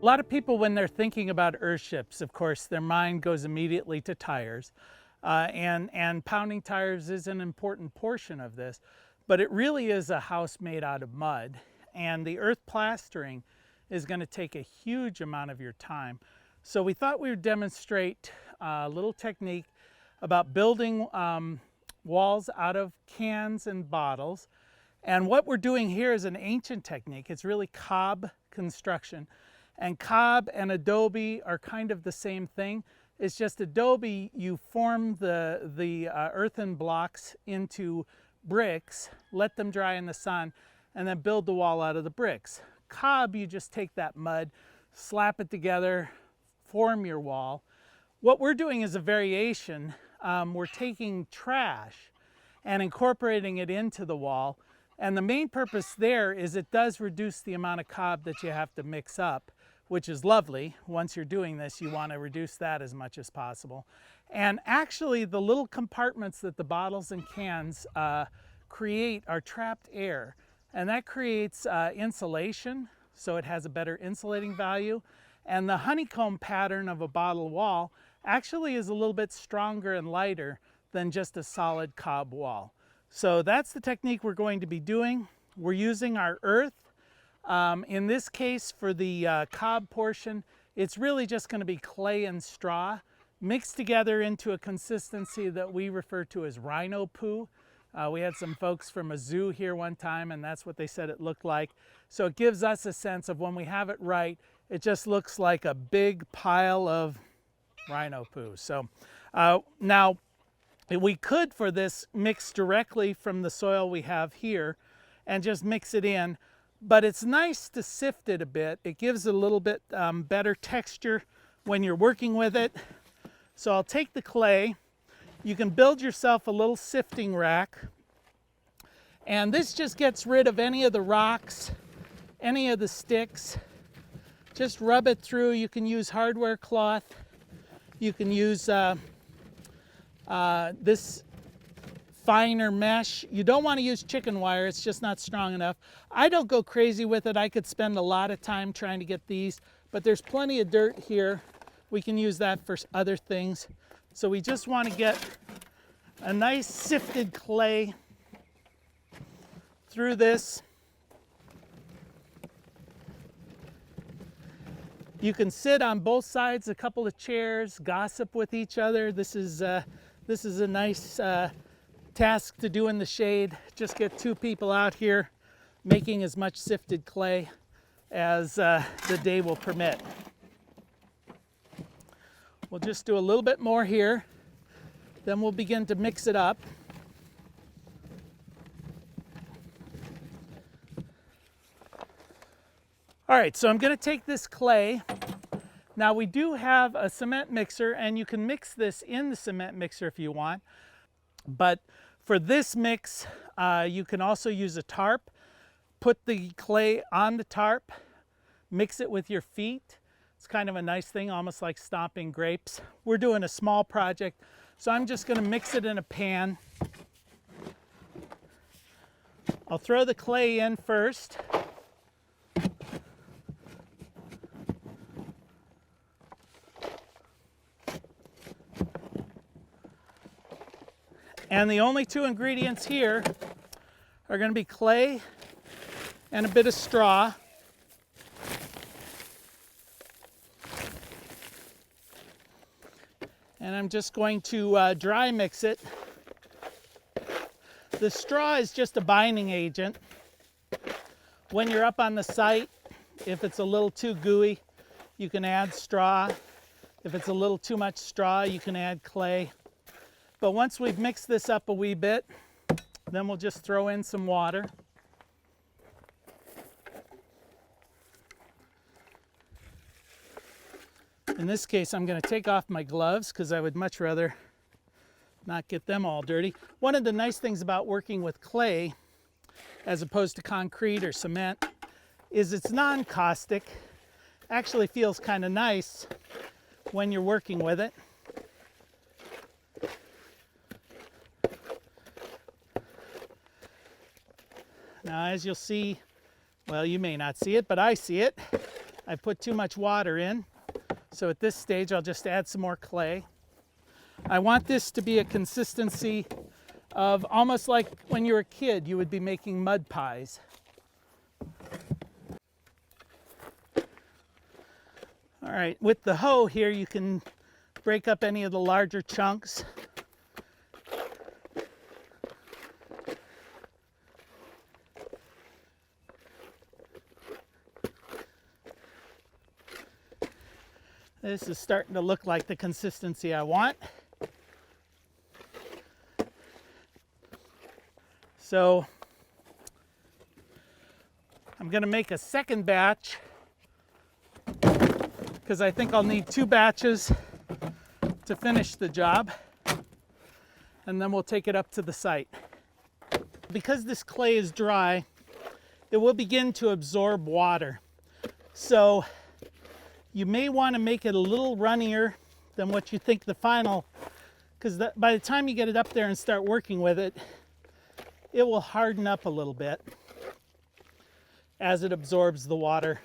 A lot of people, when they're thinking about earthships, of course, their mind goes immediately to tires. And pounding tires is an important portion of this, but it really is a house made out of mud. And the earth plastering is going to take a huge amount of your time. So we thought we would demonstrate a little technique about building walls out of cans and bottles. And what we're doing here is an ancient technique. It's really cob construction. And cob and adobe are kind of the same thing. It's just adobe, you form the earthen blocks into bricks, let them dry in the sun, and then build the wall out of the bricks. Cob, you just take that mud, slap it together, form your wall. What we're doing is a variation. We're taking trash and incorporating it into the wall. And the main purpose there is it does reduce the amount of cob that you have to mix up, which is lovely. Once you're doing this, you want to reduce that as much as possible. And actually, the little compartments that the bottles and cans create are trapped air. And that creates insulation, so it has a better insulating value. And the honeycomb pattern of a bottle wall actually is a little bit stronger and lighter than just a solid cob wall. So that's the technique we're going to be doing. We're using our earth. In this case, for the cob portion, it's really just going to be clay and straw mixed together into a consistency that we refer to as rhino poo. We had some folks from a zoo here one time, and that's what they said it looked like. So it gives us a sense of when we have it right, it just looks like a big pile of rhino poo. So now, we could, for this, mix directly from the soil we have here and just mix it in, but it's nice to sift it a bit. It gives it a little bit better texture when you're working with it. So I'll take the clay. You can build yourself a little sifting rack, and this just gets rid of any of the rocks, any of the sticks. Just rub it through. You can use hardware cloth. You can use this finer mesh. You don't want to use chicken wire, it's just not strong enough. I don't go crazy with it. I could spend a lot of time trying to get these, but there's plenty of dirt here. We can use that for other things. So we just want to get a nice sifted clay through this. You can sit on both sides, a couple of chairs, gossip with each other. This is a nice task to do in the shade. Just get two people out here making as much sifted clay as the day will permit. We'll just do a little bit more here, then we'll begin to mix it up. All right, so I'm going to take this clay. Now we do have a cement mixer, and you can mix this in the cement mixer if you want. But for this mix, you can also use a tarp. Put the clay on the tarp, mix it with your feet. It's kind of a nice thing, almost like stomping grapes. We're doing a small project, so I'm just going to mix it in a pan. I'll throw the clay in first. And the only two ingredients here are going to be clay and a bit of straw. And I'm just going to dry mix it. The straw is just a binding agent. When you're up on the site, if it's a little too gooey, you can add straw. If it's a little too much straw, you can add clay. But once we've mixed this up a wee bit, then we'll just throw in some water. In this case, I'm going to take off my gloves because I would much rather not get them all dirty. One of the nice things about working with clay, as opposed to concrete or cement, is it's non-caustic. actually feels kind of nice when you're working with it. Now, as you'll see, well, you may not see it, but I see it. I put too much water in. So at this stage, I'll just add some more clay. I want this to be a consistency of almost like when you were a kid, you would be making mud pies. All right, with the hoe here, you can break up any of the larger chunks. This is starting to look like the consistency I want. So I'm going to make a second batch because I think I'll need 2 batches to finish the job, and then we'll take it up to the site. Because this clay is dry, it will begin to absorb water. So you may want to make it a little runnier than what you think the final, because by the time you get it up there and start working with it, it will harden up a little bit as it absorbs the water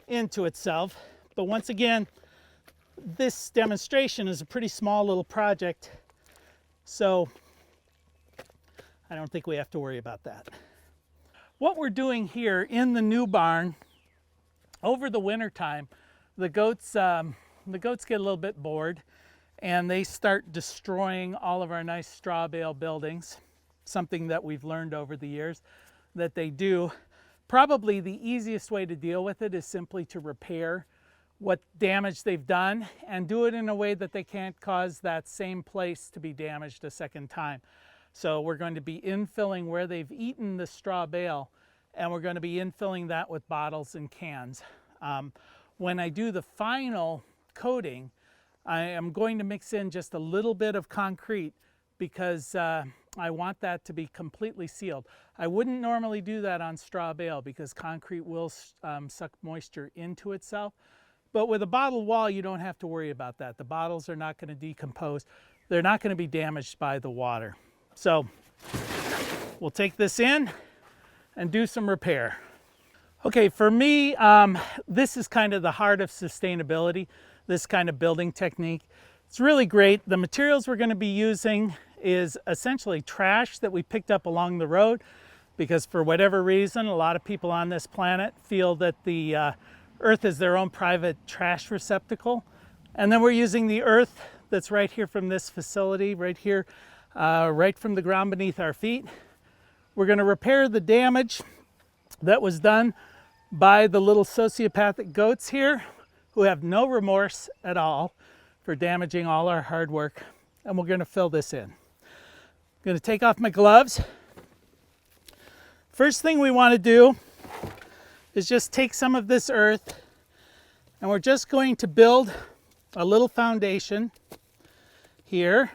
into itself. But once again, this demonstration is a pretty small little project, so I don't think we have to worry about that. What we're doing here in the new barn, over the winter time, the goats get a little bit bored and they start destroying all of our nice straw bale buildings, something that we've learned over the years that they do. Probably the easiest way to deal with it is simply to repair what damage they've done and do it in a way that they can't cause that same place to be damaged a second time. So we're going to be infilling where they've eaten the straw bale, and we're going to be infilling that with bottles and cans. When I do the final coating, I am going to mix in just a little bit of concrete because I want that to be completely sealed. I wouldn't normally do that on straw bale because concrete will suck moisture into itself. But with a bottle wall, you don't have to worry about that. The bottles are not going to decompose. They're not going to be damaged by the water. So we'll take this in and do some repair. Okay, for me, this is kind of the heart of sustainability, this kind of building technique. It's really great. The materials we're going to be using is essentially trash that we picked up along the road because for whatever reason, a lot of people on this planet feel that the earth is their own private trash receptacle. And then we're using the earth that's right here from this facility, right here, right from the ground beneath our feet. We're going to repair the damage that was done by the little sociopathic goats here who have no remorse at all for damaging all our hard work. And we're going to fill this in. I'm going to take off my gloves. First thing we want to do is just take some of this earth and we're just going to build a little foundation here,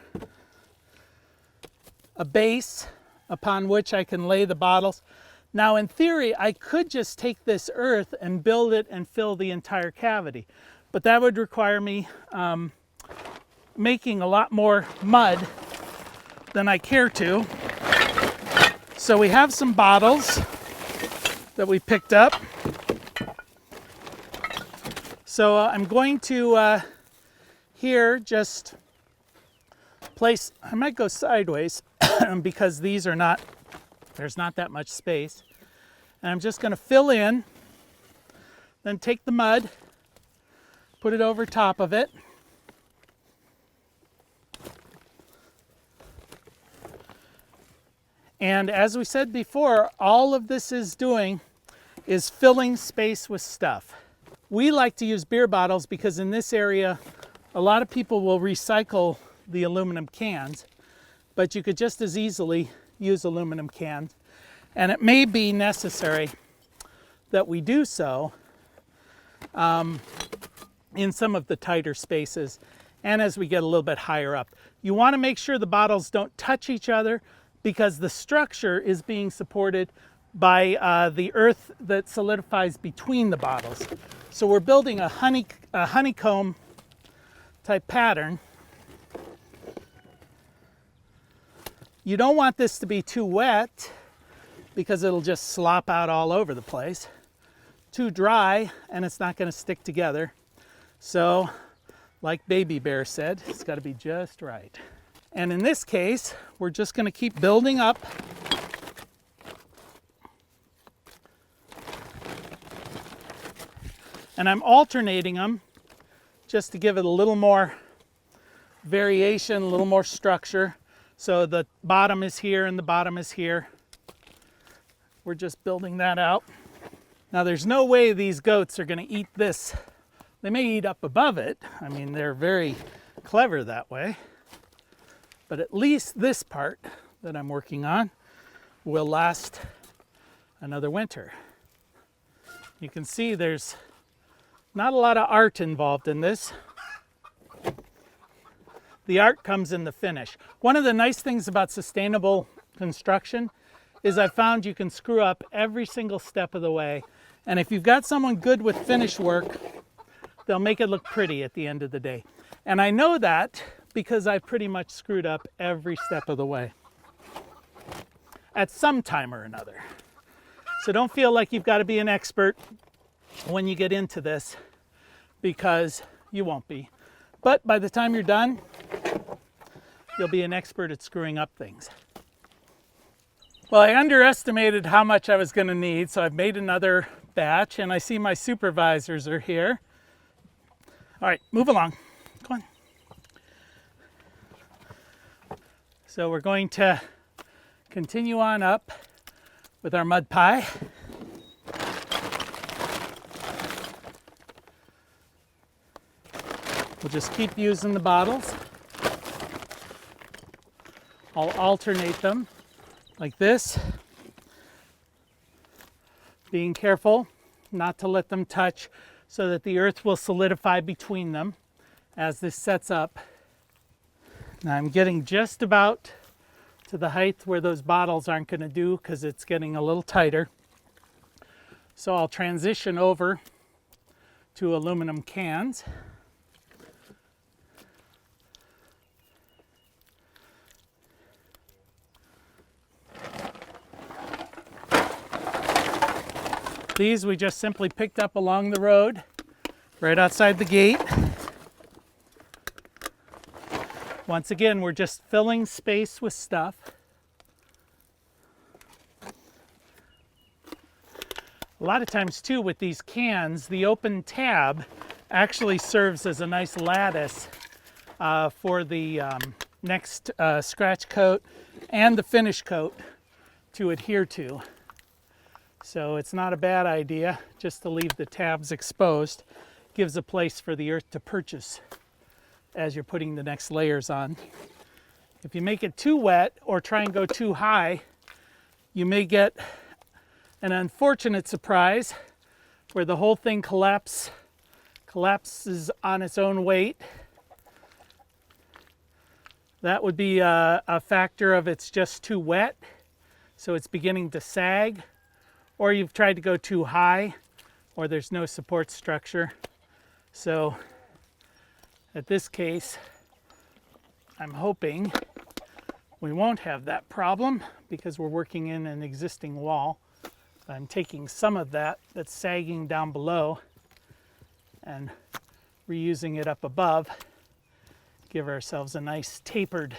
a base upon which I can lay the bottles. Now in theory, I could just take this earth and build it and fill the entire cavity, but that would require me making a lot more mud than I care to. So we have some bottles that we picked up. So I'm going to here just place, I might go sideways because these are not, there's not that much space. And I'm just going to fill in, then take the mud, put it over top of it. And as we said before, all of this is doing is filling space with stuff. We like to use beer bottles because in this area, a lot of people will recycle the aluminum cans, but you could just as easily use aluminum cans. And it may be necessary that we do so in some of the tighter spaces and as we get a little bit higher up. You want to make sure the bottles don't touch each other because the structure is being supported by the earth that solidifies between the bottles. So we're building a honeycomb type pattern. You don't want this to be too wet because it'll just slop out all over the place. Too dry and it's not going to stick together. So, like Baby Bear said, it's got to be just right. And in this case, we're just going to keep building up. And I'm alternating them just to give it a little more variation, a little more structure. So the bottom is here and the bottom is here. We're just building that out. Now there's no way these goats are going to eat this. They may eat up above it. I mean, they're very clever that way. But at least this part that I'm working on will last another winter. You can see there's not a lot of art involved in this. The art comes in the finish. One of the nice things about sustainable construction is I found you can screw up every single step of the way. And if you've got someone good with finish work, they'll make it look pretty at the end of the day. And I know that because I pretty much screwed up every step of the way at some time or another. So don't feel like you've got to be an expert when you get into this, because you won't be. But by the time you're done, you'll be an expert at screwing up things. Well, I underestimated how much I was going to need, so I've made another batch, and I see my supervisors are here. All right, move along. Come on. So we're going to continue on up with our mud pie. We'll just keep using the bottles. I'll alternate them like this, being careful not to let them touch so that the earth will solidify between them as this sets up. Now I'm getting just about to the height where those bottles aren't going to do because it's getting a little tighter. So I'll transition over to aluminum cans. These we just simply picked up along the road, right outside the gate. Once again, we're just filling space with stuff. A lot of times too with these cans, the open tab actually serves as a nice lattice for the next scratch coat and the finish coat to adhere to. So it's not a bad idea just to leave the tabs exposed. Gives a place for the earth to purchase as you're putting the next layers on. If you make it too wet or try and go too high, you may get an unfortunate surprise where the whole thing collapses on its own weight. That would be a factor of it's just too wet, so it's beginning to sag. Or you've tried to go too high, or there's no support structure. So at this case, I'm hoping we won't have that problem because we're working in an existing wall. I'm taking some of that that's sagging down below and reusing it up above. Give ourselves a nice tapered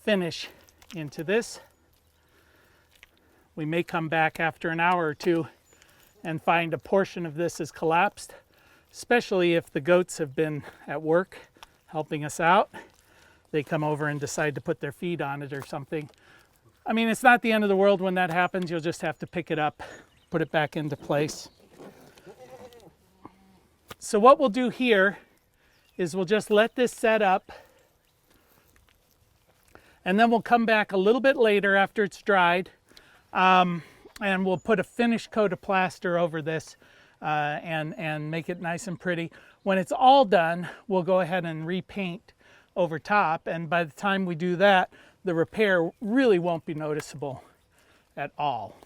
finish into this. We may come back after an hour or two and find a portion of this is collapsed, especially if the goats have been at work helping us out. They come over and decide to put their feet on it or something. I mean, it's not the end of the world when that happens. You'll just have to pick it up, put it back into place. So what we'll do here is we'll just let this set up, and then we'll come back a little bit later after it's dried. And we'll put a finish coat of plaster over this and make it nice and pretty. When it's all done, we'll go ahead and repaint over top, and by the time we do that, the repair really won't be noticeable at all.